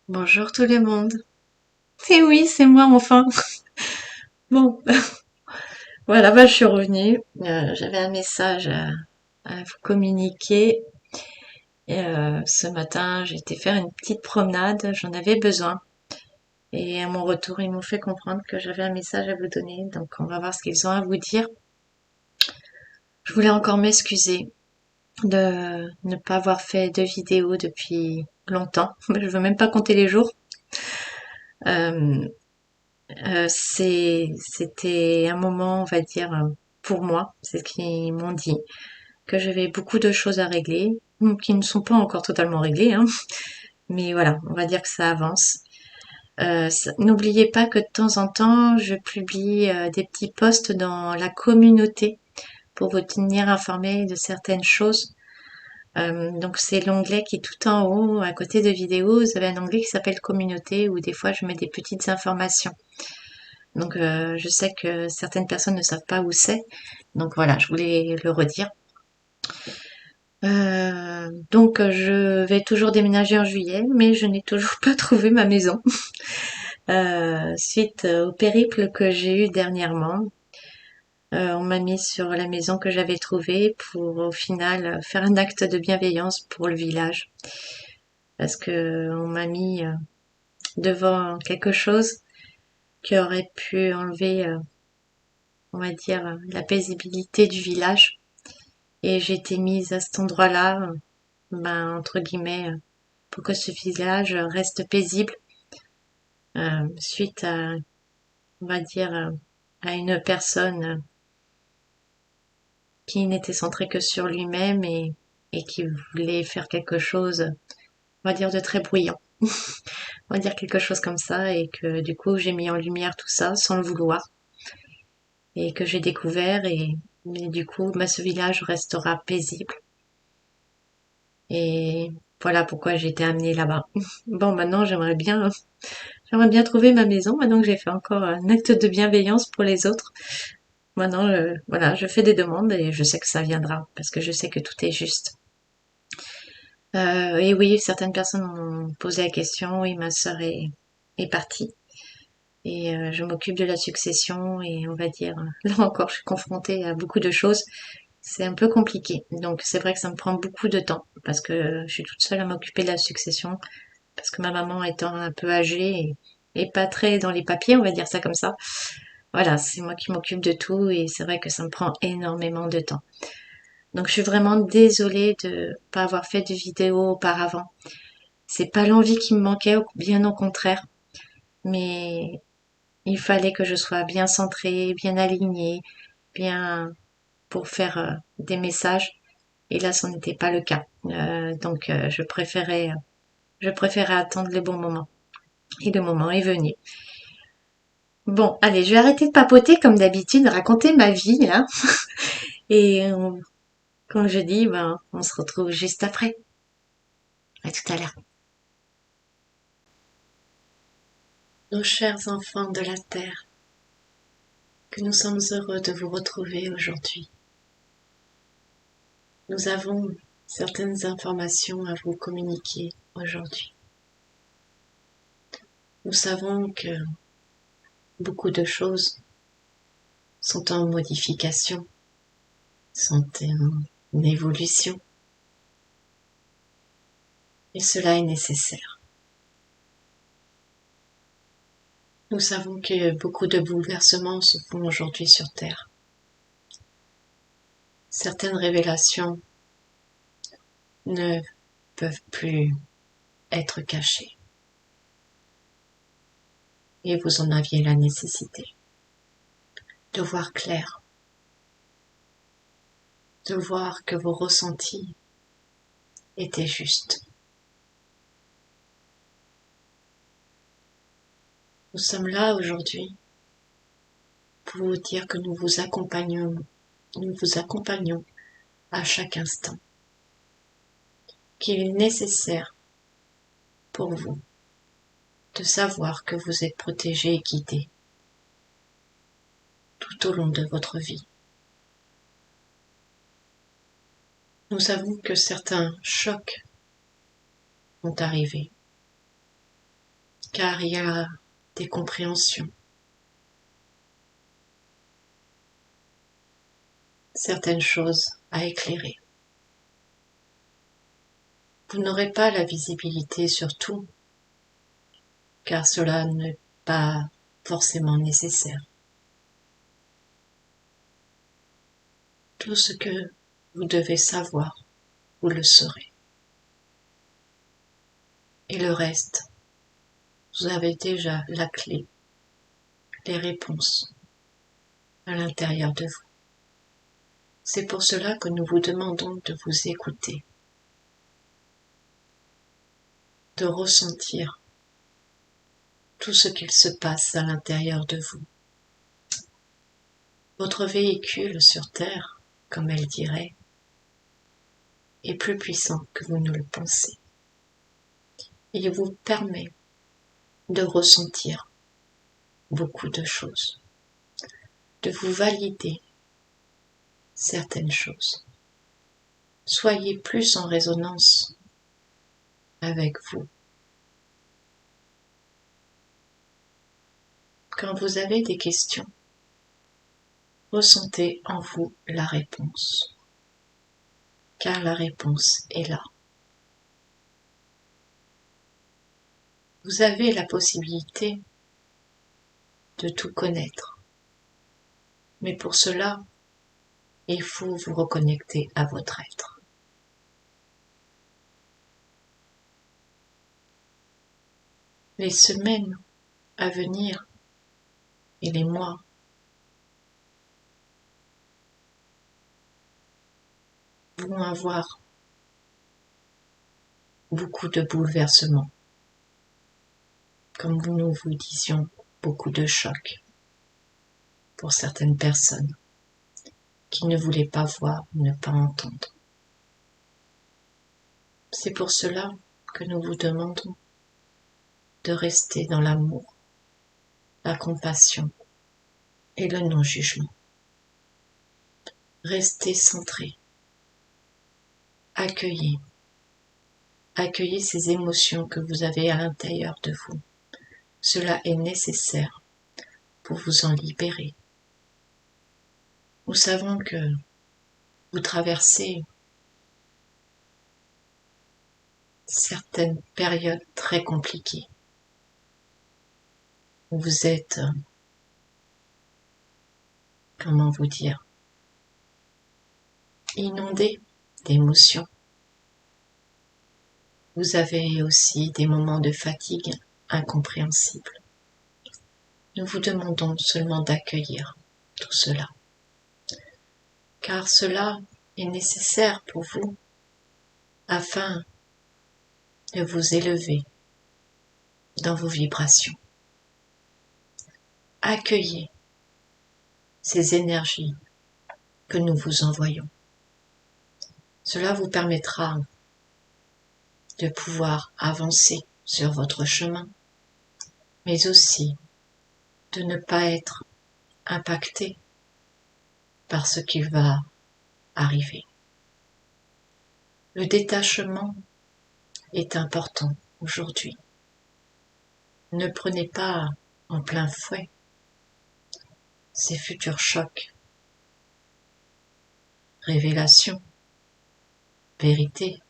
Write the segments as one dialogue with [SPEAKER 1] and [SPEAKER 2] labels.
[SPEAKER 1] Bonjour tout le monde. Eh oui, c'est moi enfin. Bon, voilà, je suis revenue. J'avais un message à vous communiquer. Ce matin, j'ai été faire une petite promenade. J'en avais besoin. Et à mon retour, ils m'ont fait comprendre que j'avais un message à vous donner. Donc, on va voir ce qu'ils ont à vous dire. Je voulais encore m'excuser de ne pas avoir fait de vidéo depuis longtemps. Je veux même pas compter les jours. Euh, C'était un moment, on va dire, pour moi, c'est ce qu'ils m'ont dit, que j'avais beaucoup de choses à régler, qui ne sont pas encore totalement réglées, hein, mais voilà, on va dire que ça avance. N'oubliez pas que de temps en temps, je publie des petits posts dans la communauté pour vous tenir informé de certaines choses. Donc c'est l'onglet qui est tout en haut, à côté de vidéos, vous avez un onglet qui s'appelle communauté où des fois je mets des petites informations. Donc je sais que certaines personnes ne savent pas où c'est. Donc voilà, je voulais le redire. Donc je vais toujours déménager en juillet, mais je n'ai toujours pas trouvé ma maison. Suite au périple que j'ai eu dernièrement, on m'a mis sur la maison que j'avais trouvée pour au final faire un acte de bienveillance pour le village. Parce que on m'a mis devant quelque chose qui aurait pu enlever, on va dire, la paisibilité du village. Et j'ai été mise à cet endroit-là, entre guillemets, pour que ce village reste paisible, suite à, on va dire, à une personne qui n'était centrée que sur lui-même et qui voulait faire quelque chose, on va dire, de très bruyant. On va dire quelque chose comme ça, et que du coup j'ai mis en lumière tout ça sans le vouloir, et que j'ai découvert, et du coup, ce village restera paisible. Et voilà pourquoi j'ai été amenée là-bas. Bon, maintenant j'aimerais bien trouver ma maison, maintenant que j'ai fait encore un acte de bienveillance pour les autres. Maintenant, voilà, je fais des demandes et je sais que ça viendra, parce que je sais que tout est juste. Et oui, certaines personnes m'ont posé la question, oui, ma sœur est partie. Et je m'occupe de la succession et on va dire, là encore, je suis confrontée à beaucoup de choses. C'est un peu compliqué. Donc c'est vrai que ça me prend beaucoup de temps, parce que je suis toute seule à m'occuper de la succession, parce que ma maman étant un peu âgée et pas très dans les papiers, on va dire ça comme ça. Voilà, c'est moi qui m'occupe de tout et c'est vrai que ça me prend énormément de temps. Donc je suis vraiment désolée de pas avoir fait de vidéo auparavant. C'est pas l'envie qui me manquait, bien au contraire, mais il fallait que je sois bien centrée, bien alignée, bien pour faire des messages. Et là, ce n'était pas le cas. Donc je préférais attendre le bon moment. Et le moment est venu. Bon, allez, je vais arrêter de papoter comme d'habitude, raconter ma vie là. Et comme je dis, on se retrouve juste après. À tout à l'heure. Nos chers enfants de la Terre, que nous sommes heureux de vous retrouver aujourd'hui. Nous avons certaines informations à vous communiquer aujourd'hui. Nous savons que beaucoup de choses sont en modification, sont en évolution, et cela est nécessaire. Nous savons que beaucoup de bouleversements se font aujourd'hui sur Terre. Certaines révélations ne peuvent plus être cachées. Et vous en aviez la nécessité de voir clair, de voir que vos ressentis étaient justes. Nous sommes là aujourd'hui pour vous dire que nous vous accompagnons à chaque instant, qu'il est nécessaire pour vous de savoir que vous êtes protégé et guidé tout au long de votre vie. Nous savons que certains chocs vont arriver, car il y a des compréhensions, certaines choses à éclairer. Vous n'aurez pas la visibilité sur tout, car cela n'est pas forcément nécessaire. Tout ce que vous devez savoir, vous le saurez. Et le reste, vous avez déjà la clé, les réponses à l'intérieur de vous. C'est pour cela que nous vous demandons de vous écouter, de ressentir tout ce qu'il se passe à l'intérieur de vous. Votre véhicule sur Terre, comme elle dirait, est plus puissant que vous ne le pensez. Il vous permet de ressentir beaucoup de choses, de vous valider certaines choses. Soyez plus en résonance avec vous. Quand vous avez des questions, ressentez en vous la réponse, car la réponse est là. Vous avez la possibilité de tout connaître, mais pour cela, il faut vous reconnecter à votre être. Les semaines à venir et les mois vont avoir beaucoup de bouleversements, comme nous vous disions, beaucoup de chocs pour certaines personnes qui ne voulaient pas voir, ne pas entendre. C'est pour cela que nous vous demandons de rester dans l'amour, la compassion et le non-jugement. Restez centrés. Accueillez. Accueillez ces émotions que vous avez à l'intérieur de vous. Cela est nécessaire pour vous en libérer. Nous savons que vous traversez certaines périodes très compliquées. Vous êtes, comment vous dire, inondé d'émotions. Vous avez aussi des moments de fatigue incompréhensibles. Nous vous demandons seulement d'accueillir tout cela, car cela est nécessaire pour vous afin de vous élever dans vos vibrations. Accueillez ces énergies que nous vous envoyons. Cela vous permettra de pouvoir avancer sur votre chemin, mais aussi de ne pas être impacté par ce qui va arriver. Le détachement est important aujourd'hui. Ne prenez pas en plein fouet ces futurs chocs, révélations, vérités,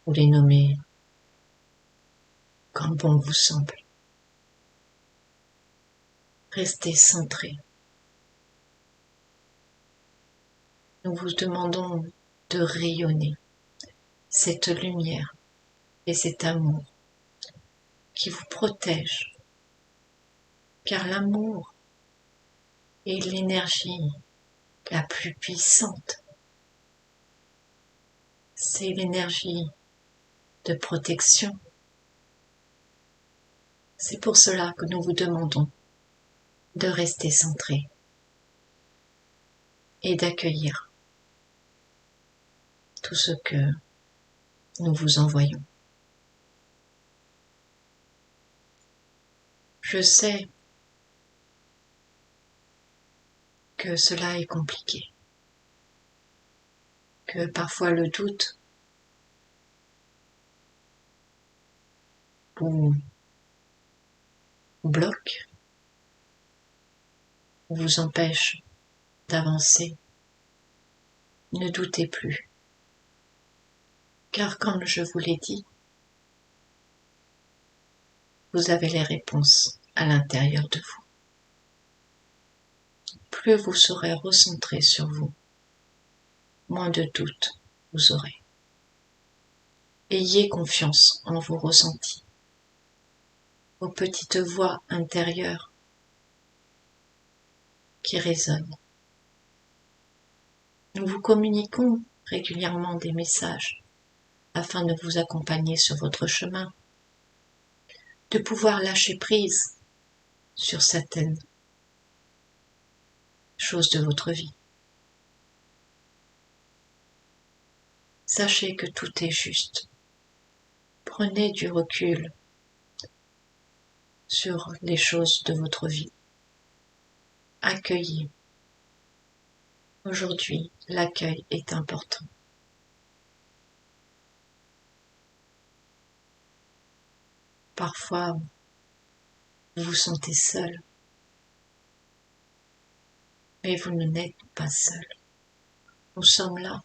[SPEAKER 1] vous les nommez comme bon vous semble. Restez centrés. Nous vous demandons de rayonner cette lumière et cet amour qui vous protège, car l'amour est l'énergie la plus puissante. C'est l'énergie de protection. C'est pour cela que nous vous demandons de rester centrés et d'accueillir tout ce que nous vous envoyons. Je sais que cela est compliqué, que parfois le doute ou bloque, vous empêche d'avancer, ne doutez plus, car comme je vous l'ai dit, vous avez les réponses à l'intérieur de vous. Plus vous serez recentré sur vous, moins de doutes vous aurez. Ayez confiance en vos ressentis, aux petites voix intérieures qui résonnent. Nous vous communiquons régulièrement des messages afin de vous accompagner sur votre chemin, de pouvoir lâcher prise sur certaines choses de votre vie. Sachez que tout est juste. Prenez du recul sur les choses de votre vie. Accueillez. Aujourd'hui, l'accueil est important. Parfois, vous vous sentez seul, mais vous n'êtes pas seul. Nous sommes là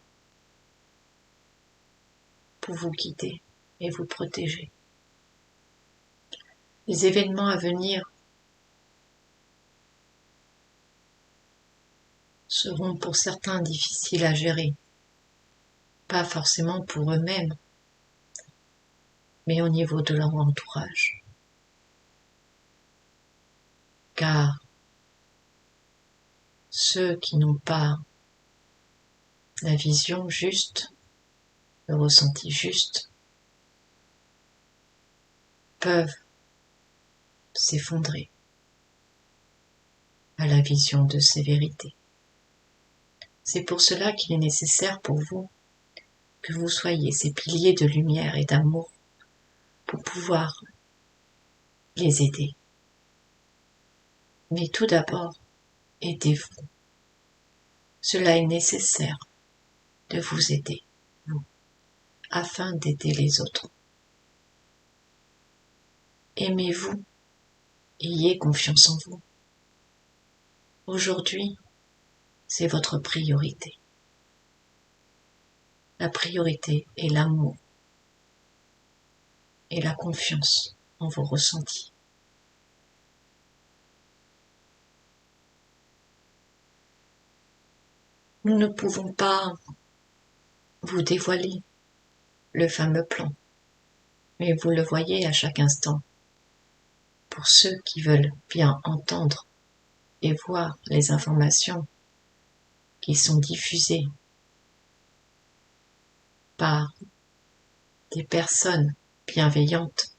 [SPEAKER 1] pour vous guider et vous protéger. Les événements à venir seront pour certains difficiles à gérer, pas forcément pour eux-mêmes, mais au niveau de leur entourage. Car ceux qui n'ont pas la vision juste, le ressenti juste, peuvent s'effondrer à la vision de ces vérités. C'est pour cela qu'il est nécessaire pour vous que vous soyez ces piliers de lumière et d'amour pour pouvoir les aider. Mais tout d'abord, aidez-vous. Cela est nécessaire de vous aider, vous, afin d'aider les autres. Aimez-vous, ayez confiance en vous. Aujourd'hui, c'est votre priorité. La priorité est l'amour et la confiance en vos ressentis. Nous ne pouvons pas vous dévoiler le fameux plan, mais vous le voyez à chaque instant. Pour ceux qui veulent bien entendre et voir les informations qui sont diffusées par des personnes bienveillantes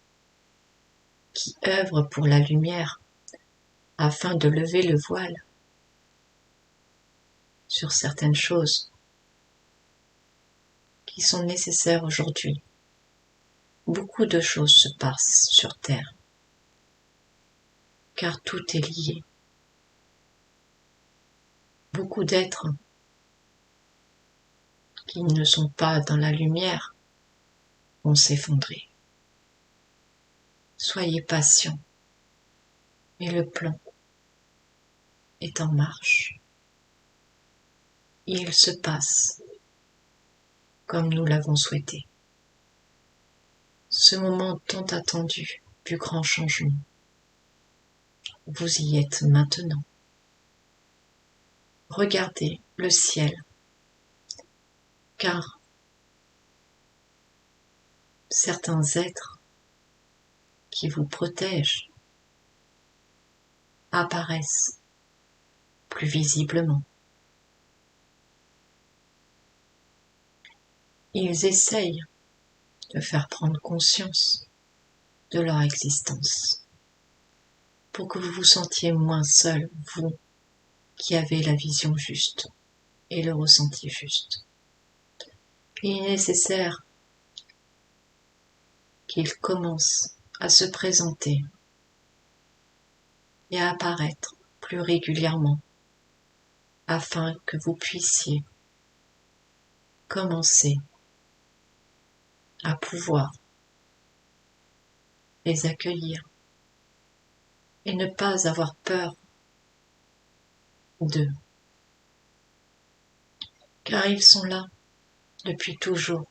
[SPEAKER 1] qui œuvrent pour la lumière afin de lever le voile sur certaines choses qui sont nécessaires aujourd'hui. Beaucoup de choses se passent sur Terre, car tout est lié. Beaucoup d'êtres qui ne sont pas dans la lumière vont s'effondrer. Soyez patients, mais le plan est en marche. Il se passe comme nous l'avons souhaité. Ce moment tant attendu du grand changement, vous y êtes maintenant. Regardez le ciel, car certains êtres qui vous protègent apparaissent plus visiblement. Ils essayent de faire prendre conscience de leur existence pour que vous vous sentiez moins seul, vous qui avez la vision juste et le ressenti juste. Il est nécessaire qu'ils commencent à se présenter et à apparaître plus régulièrement afin que vous puissiez commencer à pouvoir les accueillir et ne pas avoir peur d'eux, car ils sont là depuis toujours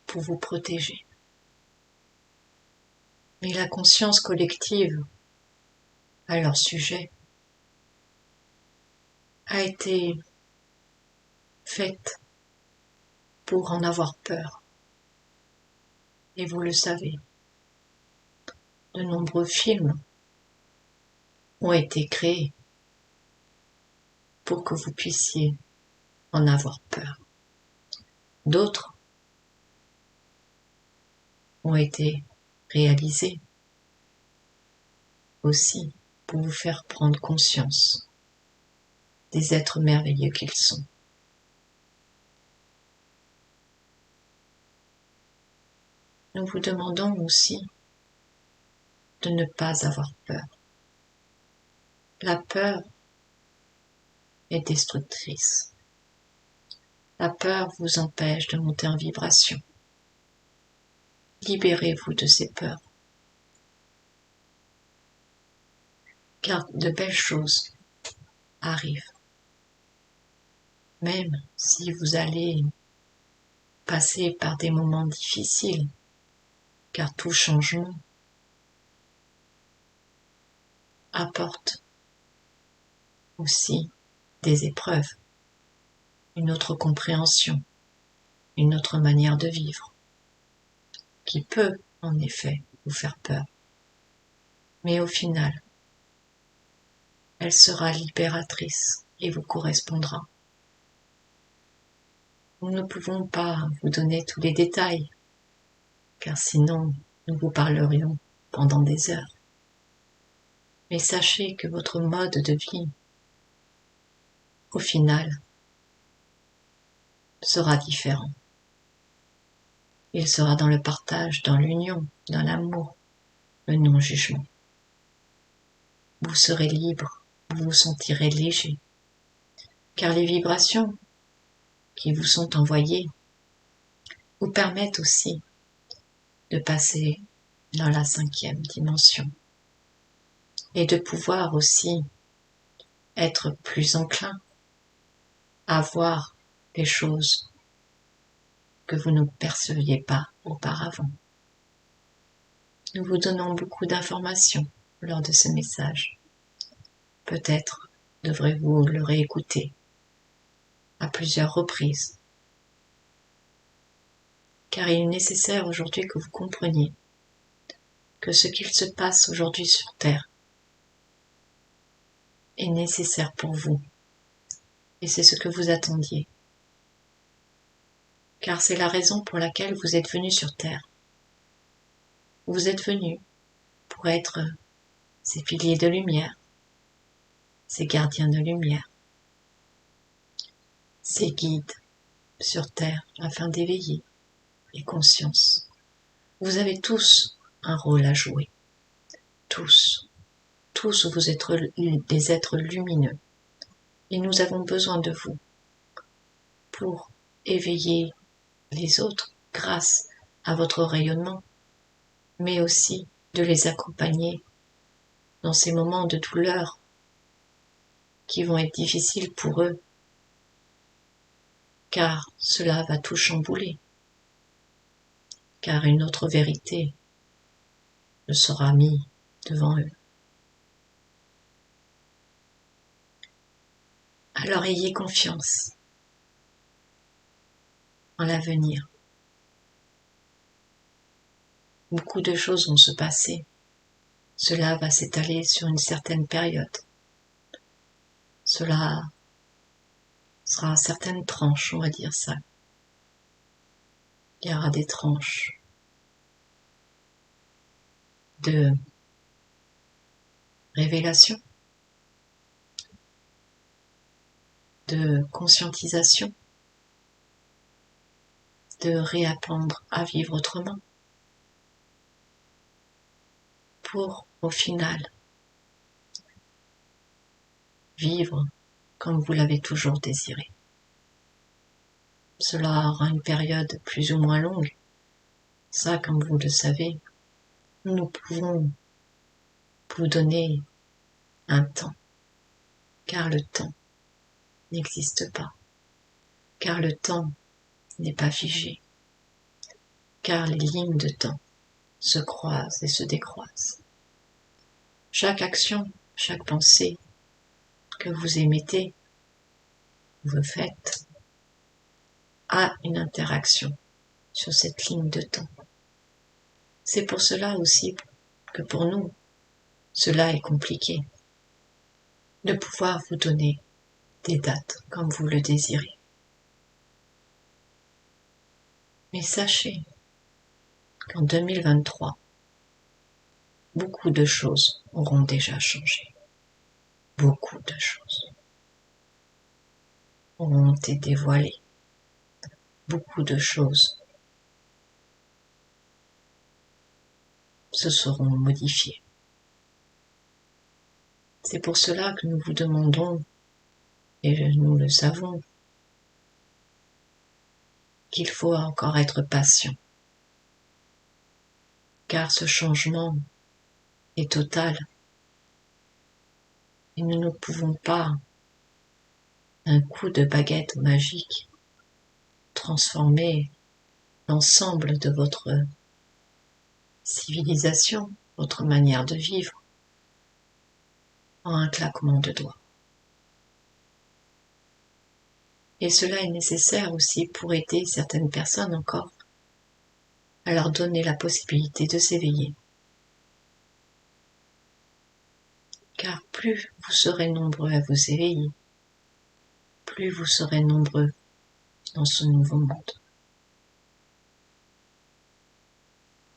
[SPEAKER 1] pour vous protéger. Mais la conscience collective à leur sujet a été faite pour en avoir peur. Et vous le savez, de nombreux films ont été créés pour que vous puissiez en avoir peur. D'autres ont été réalisés aussi pour vous faire prendre conscience des êtres merveilleux qu'ils sont. Nous vous demandons aussi de ne pas avoir peur. La peur est destructrice. La peur vous empêche de monter en vibration. Libérez-vous de ces peurs, car de belles choses arrivent. Même si vous allez passer par des moments difficiles, car tout changement apporte aussi des épreuves, une autre compréhension, une autre manière de vivre, qui peut en effet vous faire peur. Mais au final, elle sera libératrice et vous correspondra. Nous ne pouvons pas vous donner tous les détails, car sinon nous vous parlerions pendant des heures. Mais sachez que votre mode de vie, au final, sera différent. Il sera dans le partage, dans l'union, dans l'amour, le non-jugement. Vous serez libre, vous vous sentirez léger, car les vibrations qui vous sont envoyées vous permettent aussi de passer dans la 5e dimension et de pouvoir aussi être plus enclin à voir les choses que vous ne perceviez pas auparavant. Nous vous donnons beaucoup d'informations lors de ce message. Peut-être devrez-vous le réécouter à plusieurs reprises, car il est nécessaire aujourd'hui que vous compreniez que ce qu'il se passe aujourd'hui sur Terre est nécessaire pour vous, et c'est ce que vous attendiez, car c'est la raison pour laquelle vous êtes venu sur Terre. Vous êtes venu pour être ces piliers de lumière, ces gardiens de lumière, ces guides sur Terre afin d'éveiller les consciences. Vous avez tous un rôle à jouer. Tous vous êtes des êtres lumineux. Et nous avons besoin de vous pour éveiller les autres grâce à votre rayonnement, mais aussi de les accompagner dans ces moments de douleur qui vont être difficiles pour eux, car cela va tout chambouler, car une autre vérité le sera mise devant eux. Alors ayez confiance en l'avenir. Beaucoup de choses vont se passer. Cela va s'étaler sur une certaine période. Cela sera certaines tranches, on va dire ça. Il y aura des tranches de révélation, de conscientisation, de réapprendre à vivre autrement, pour, au final, vivre comme vous l'avez toujours désiré. Cela aura une période plus ou moins longue. Ça, comme vous le savez, nous pouvons vous donner un temps, car le temps n'existe pas, car le temps n'est pas figé, car les lignes de temps se croisent et se décroisent. Chaque action, chaque pensée que vous émettez, vous faites, a une interaction sur cette ligne de temps. C'est pour cela aussi que pour nous, cela est compliqué, de pouvoir vous donner des dates comme vous le désirez. Mais sachez qu'en 2023, beaucoup de choses auront déjà changé. Beaucoup de choses auront été dévoilées. Beaucoup de choses se seront modifiées. C'est pour cela que nous vous demandons, et nous le savons, qu'il faut encore être patient, car ce changement est total et nous ne pouvons pas, d'un coup de baguette magique, transformer l'ensemble de votre civilisation, votre manière de vivre, en un claquement de doigts. Et cela est nécessaire aussi pour aider certaines personnes encore à leur donner la possibilité de s'éveiller. Car plus vous serez nombreux à vous éveiller, plus vous serez nombreux dans ce nouveau monde.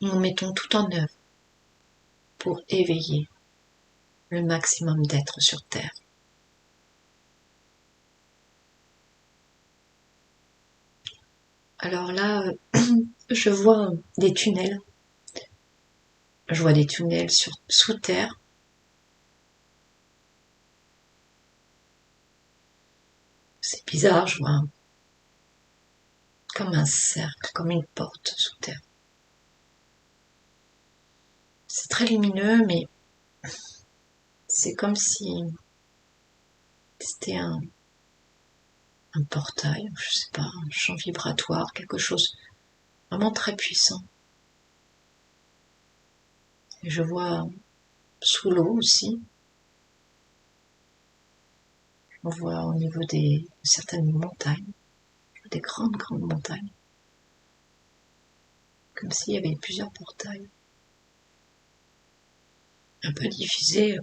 [SPEAKER 1] Nous mettons tout en œuvre pour éveiller le maximum d'êtres sur Terre. Alors là, je vois des tunnels. Je vois des tunnels sous terre. C'est bizarre, je vois comme un cercle, comme une porte sous terre. C'est très lumineux, mais c'est comme si c'était un portail, je sais pas, un champ vibratoire, quelque chose vraiment très puissant. Et je vois sous l'eau aussi. On voit au niveau de certaines montagnes, des grandes montagnes, comme s'il y avait plusieurs portails. Un peu diffusés.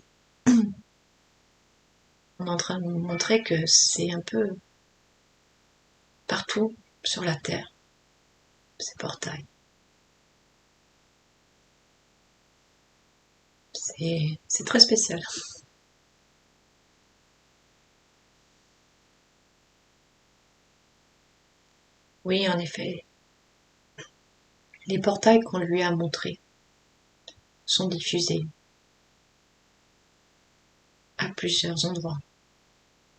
[SPEAKER 1] On est en train de nous montrer que c'est un peu partout sur la Terre, ces portails. C'est très spécial. Oui, en effet, les portails qu'on lui a montrés sont diffusés à plusieurs endroits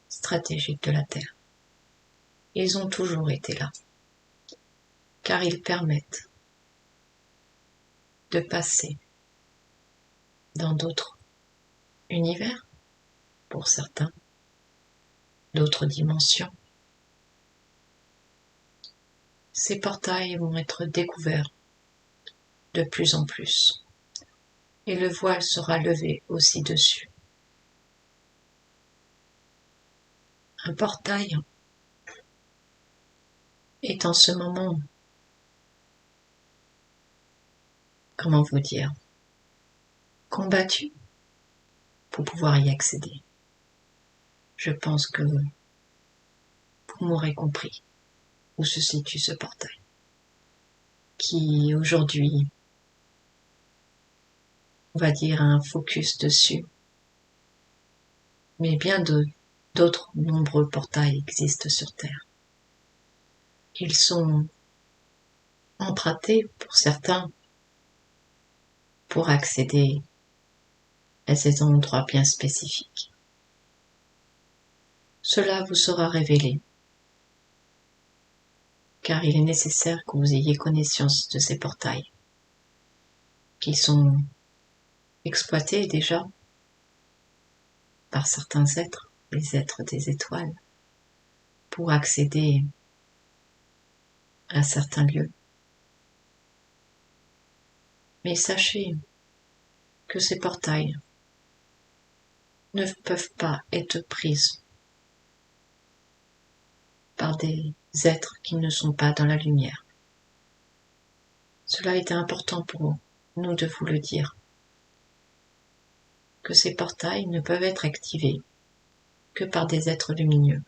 [SPEAKER 1] stratégiques de la Terre. Ils ont toujours été là, car ils permettent de passer dans d'autres univers, pour certains, d'autres dimensions. Ces portails vont être découverts de plus en plus, et le voile sera levé aussi dessus. Un portail est en ce moment, comment vous dire, combattu pour pouvoir y accéder. Je pense que vous m'aurez compris où se situe ce portail, qui aujourd'hui, on va dire, a un focus dessus, mais bien d'autres nombreux portails existent sur Terre. Ils sont empruntés pour certains pour accéder à ces endroits bien spécifiques. Cela vous sera révélé, car il est nécessaire que vous ayez connaissance de ces portails, qui sont exploité déjà par certains êtres, les êtres des étoiles, pour accéder à certains lieux. Mais sachez que ces portails ne peuvent pas être prises par des êtres qui ne sont pas dans la lumière. Cela était important pour nous de vous le dire, que ces portails ne peuvent être activés que par des êtres lumineux,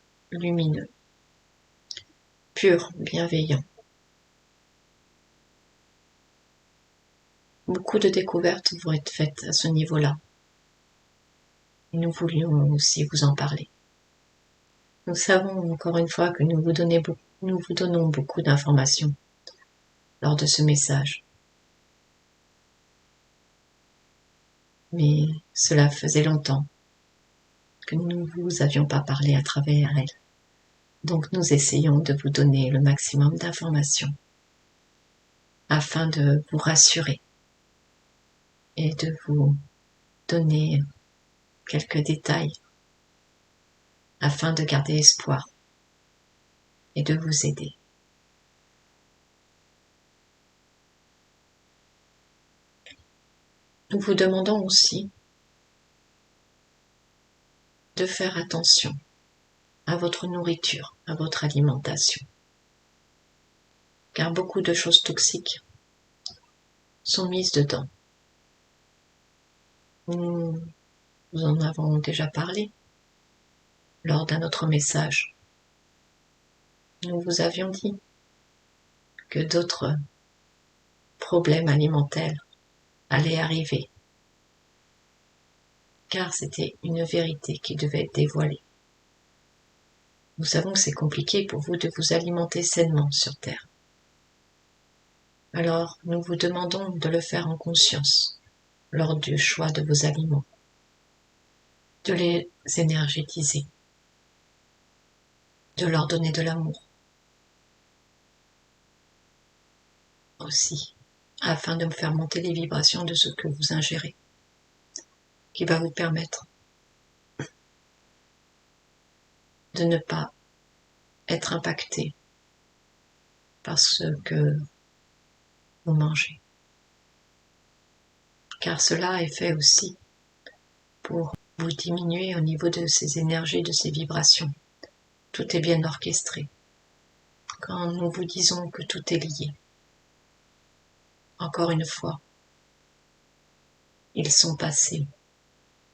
[SPEAKER 1] purs, bienveillants. Beaucoup de découvertes vont être faites à ce niveau-là. Et nous voulions aussi vous en parler. Nous savons encore une fois que nous vous donnons beaucoup d'informations lors de ce message. Mais cela faisait longtemps que nous ne vous avions pas parlé à travers elle. Donc nous essayons de vous donner le maximum d'informations afin de vous rassurer et de vous donner quelques détails afin de garder espoir et de vous aider. Nous vous demandons aussi de faire attention à votre nourriture, à votre alimentation, car beaucoup de choses toxiques sont mises dedans. Nous en avons déjà parlé lors d'un autre message. Nous vous avions dit que d'autres problèmes alimentaires allaient arriver, car c'était une vérité qui devait être dévoilée. Nous savons que c'est compliqué pour vous de vous alimenter sainement sur Terre. Alors, nous vous demandons de le faire en conscience lors du choix de vos aliments, de les énergétiser, de leur donner de l'amour aussi, afin de me faire monter les vibrations de ce que vous ingérez, qui va vous permettre de ne pas être impacté par ce que vous mangez. Car cela est fait aussi pour vous diminuer au niveau de ces énergies, de ces vibrations. Tout est bien orchestré. Quand nous vous disons que tout est lié, encore une fois, ils sont passés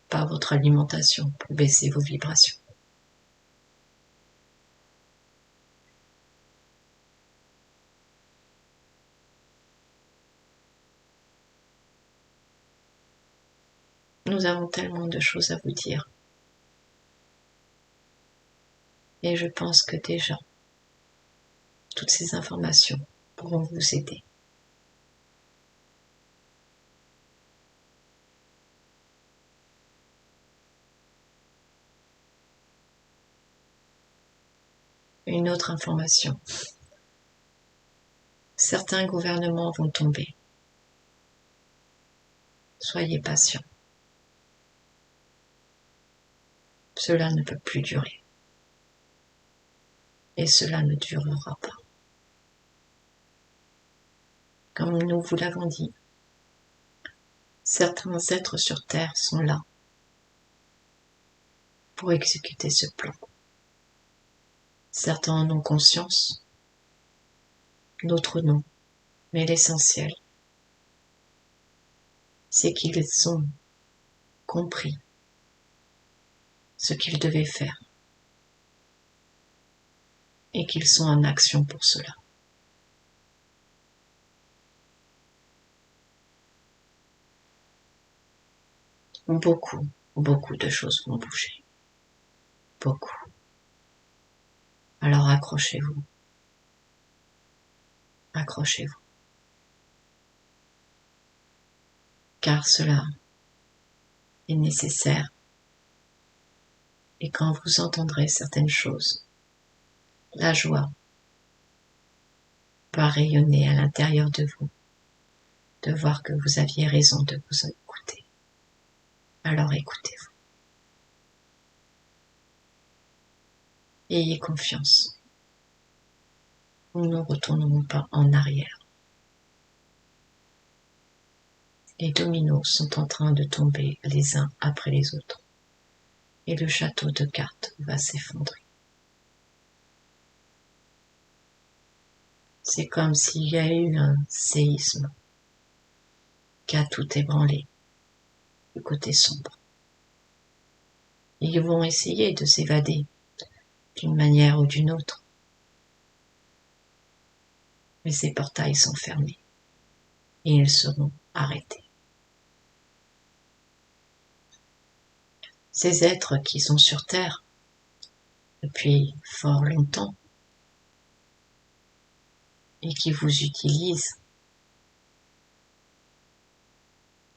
[SPEAKER 1] par votre alimentation pour baisser vos vibrations. Nous avons tellement de choses à vous dire. Et je pense que déjà, toutes ces informations pourront vous aider. Une autre information. Certains gouvernements vont tomber. Soyez patients. Cela ne peut plus durer. Et cela ne durera pas. Comme nous vous l'avons dit, certains êtres sur Terre sont là pour exécuter ce plan. Certains en ont conscience, d'autres non. Mais l'essentiel, c'est qu'ils ont compris ce qu'ils devaient faire et qu'ils sont en action pour cela. Beaucoup de choses vont bouger. Beaucoup. Alors accrochez-vous. Accrochez-vous. Car cela est nécessaire. Et quand vous entendrez certaines choses, la joie va rayonner à l'intérieur de vous, de voir que vous aviez raison de vous écouter. Alors écoutez-vous. Ayez confiance. Nous ne retournerons pas en arrière. Les dominos sont en train de tomber les uns après les autres. Et le château de cartes va s'effondrer. C'est comme s'il y a eu un séisme qui a tout ébranlé du côté sombre. Ils vont essayer de s'évader d'une manière ou d'une autre. Mais ces portails sont fermés et ils seront arrêtés. Ces êtres qui sont sur Terre depuis fort longtemps et qui vous utilisent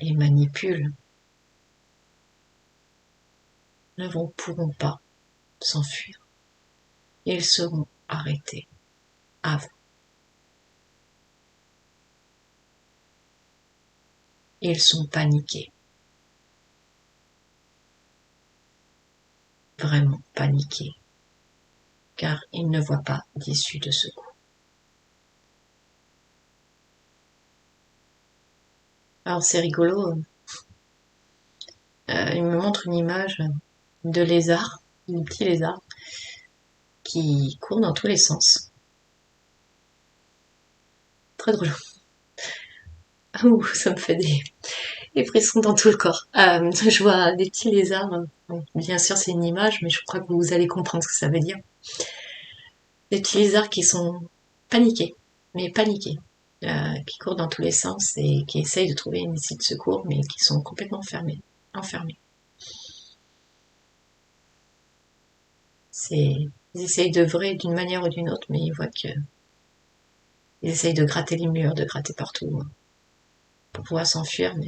[SPEAKER 1] et manipulent ne pourront pas s'enfuir. Ils seront arrêtés avant. Ils sont paniqués. Vraiment paniqués. Car ils ne voient pas d'issue de secours. Alors c'est rigolo. Il me montre une image de lézard, de petit lézard, qui court dans tous les sens. Très drôle. Ouh, ça me fait des frissons dans tout le corps. Je vois des petits lézards. Bon, bien sûr, c'est une image, mais je crois que vous allez comprendre ce que ça veut dire. Des petits lézards qui sont paniqués, mais paniqués, qui courent dans tous les sens et qui essayent de trouver une issue de secours, mais qui sont complètement enfermés. Ils essayent d'œuvrer d'une manière ou d'une autre, mais ils voient que ils essayent de gratter les murs, de gratter partout, pour pouvoir s'enfuir, mais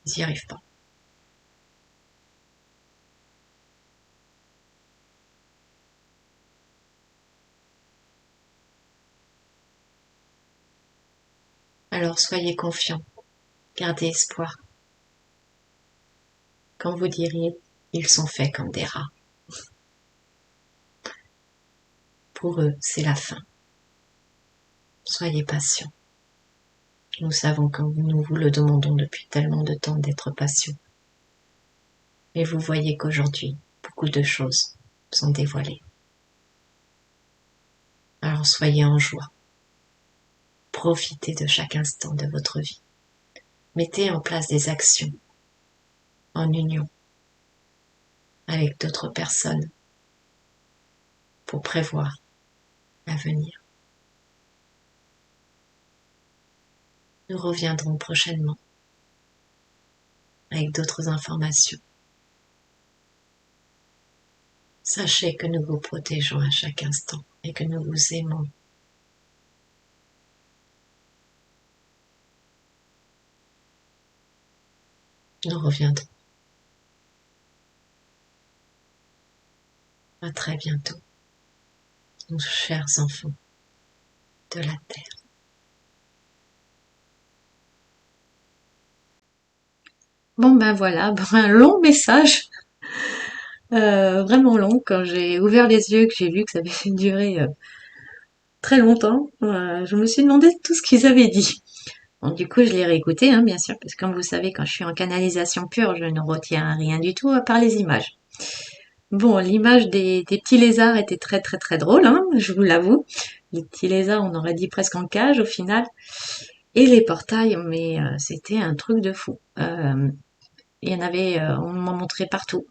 [SPEAKER 1] ils n'y arrivent pas. Alors soyez confiants, gardez espoir. Quand vous diriez, ils sont faits comme des rats. Pour eux, c'est la fin. Soyez patients. Nous savons que nous vous le demandons depuis tellement de temps d'être patients. Et vous voyez qu'aujourd'hui, beaucoup de choses sont dévoilées. Alors soyez en joie. Profitez de chaque instant de votre vie. Mettez en place des actions en union avec d'autres personnes pour prévoir l'avenir. Nous reviendrons prochainement avec d'autres informations. Sachez que nous vous protégeons à chaque instant et que nous vous aimons. Nous reviendrons. À très bientôt, nos chers enfants de la Terre. Bon ben voilà, un long message, vraiment long. Quand j'ai ouvert les yeux, que j'ai vu que ça avait duré très longtemps, je me suis demandé tout ce qu'ils avaient dit. Bon, du coup, je l'ai réécouté, hein, bien sûr, parce que comme vous savez, quand je suis en canalisation pure, je ne retiens rien du tout à part les images. Bon, l'image des petits lézards était très très très drôle, hein, je vous l'avoue. Les petits lézards, on aurait dit presque en cage au final. Et les portails, mais c'était un truc de fou. Il y en avait, on m'en montrait partout.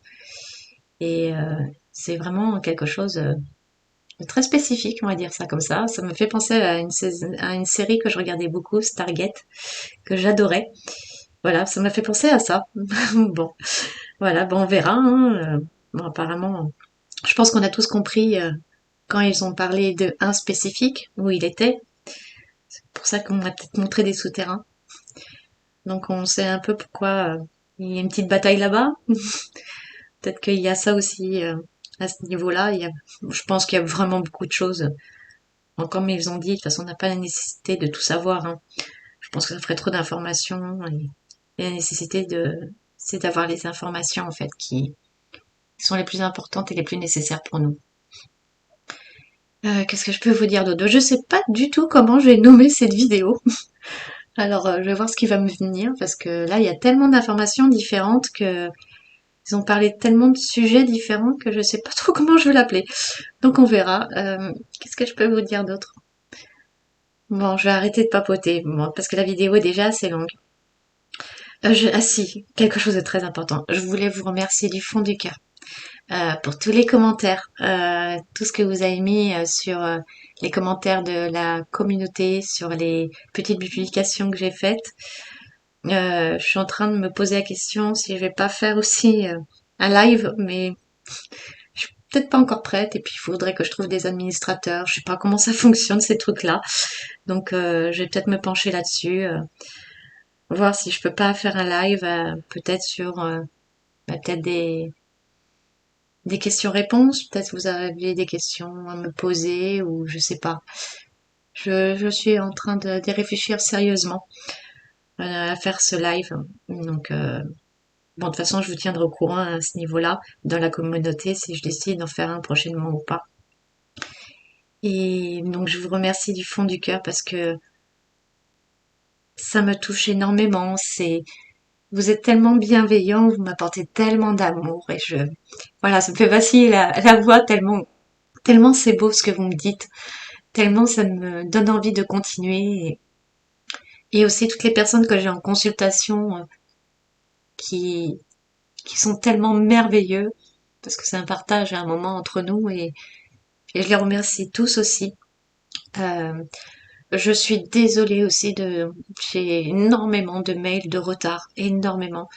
[SPEAKER 1] Et c'est vraiment quelque chose de très spécifique, on va dire ça comme ça. Ça me fait penser à à une série que je regardais beaucoup, Stargate, que j'adorais. Voilà, ça m'a fait penser à ça. Bon, voilà, bon, on verra, hein. Bon, apparemment, je pense qu'on a tous compris quand ils ont parlé de un spécifique, où il était. C'est pour ça qu'on m'a peut-être montré des souterrains. Donc on sait un peu pourquoi il y a une petite bataille là-bas. Peut-être qu'il y a ça aussi à ce niveau-là. Je pense qu'il y a vraiment beaucoup de choses. Bon, comme ils ont dit, de toute façon, on n'a pas la nécessité de tout savoir, hein. Je pense que ça ferait trop d'informations et la nécessité de c'est d'avoir les informations en fait qui sont les plus importantes et les plus nécessaires pour nous. Qu'est-ce que je peux vous dire d'autre? Je sais pas du tout comment je vais nommer cette vidéo. Alors, je vais voir ce qui va me venir parce que là, il y a tellement d'informations différentes que ils ont parlé de tellement de sujets différents que je sais pas trop comment je vais l'appeler. Donc on verra. Qu'est-ce que je peux vous dire d'autre? Bon, je vais arrêter de papoter, bon, parce que la vidéo est déjà assez longue. Ah si, quelque chose de très important. Je voulais vous remercier du fond du cœur pour tous les commentaires, tout ce que vous avez mis sur les commentaires de la communauté, sur les petites publications que j'ai faites. Je suis en train de me poser la question si je vais pas faire aussi un live, mais je suis peut-être pas encore prête. Et puis il faudrait que je trouve des administrateurs. Je sais pas comment ça fonctionne ces trucs-là, donc je vais peut-être me pencher là-dessus, voir si je peux pas faire un live, peut-être sur peut-être des questions-réponses. Peut-être vous avez des questions à me poser ou je sais pas. Je suis en train d'y réfléchir sérieusement à faire ce live. Donc bon, de toute façon, je vous tiendrai au courant à ce niveau-là dans la communauté si je décide d'en faire un prochainement ou pas. Et donc je vous remercie du fond du cœur parce que ça me touche énormément. Vous êtes tellement bienveillants, vous m'apportez tellement d'amour et voilà, ça me fait vaciller la voix tellement c'est beau ce que vous me dites, tellement ça me donne envie de continuer. Et aussi toutes les personnes que j'ai en consultation qui, qui sont tellement merveilleux parce que c'est un partage à un moment entre nous et je les remercie tous aussi. Euh, je suis désolée aussi j'ai énormément de mails de retard, énormément.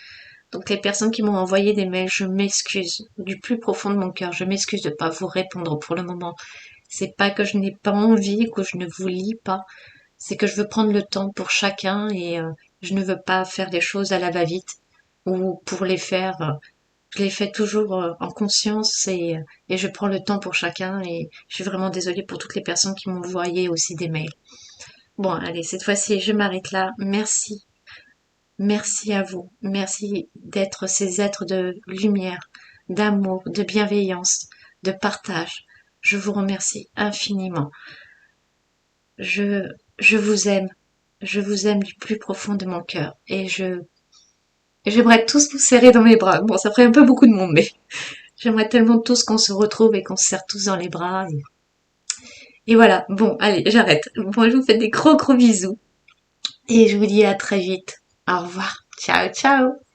[SPEAKER 1] Donc les personnes qui m'ont envoyé des mails, je m'excuse du plus profond de mon cœur. Je m'excuse de ne pas vous répondre pour le moment. C'est pas que je n'ai pas envie, que je ne vous lis pas. C'est que je veux prendre le temps pour chacun et je ne veux pas faire les choses à la va-vite ou pour les faire. Je les fais toujours en conscience et je prends le temps pour chacun et je suis vraiment désolée pour toutes les personnes qui m'ont envoyé aussi des mails. Bon, allez, cette fois-ci, je m'arrête là. Merci. Merci à vous. Merci d'être ces êtres de lumière, d'amour, de bienveillance, de partage. Je vous remercie infiniment. Je, je vous aime. Je vous aime du plus profond de mon cœur. J'aimerais tous vous serrer dans mes bras. Bon, ça ferait un peu beaucoup de monde, mais j'aimerais tellement tous qu'on se retrouve et qu'on se serre tous dans les bras. Et voilà. Bon, allez, j'arrête. Bon, je vous fais des gros gros bisous. Et je vous dis à très vite. Au revoir. Ciao, ciao.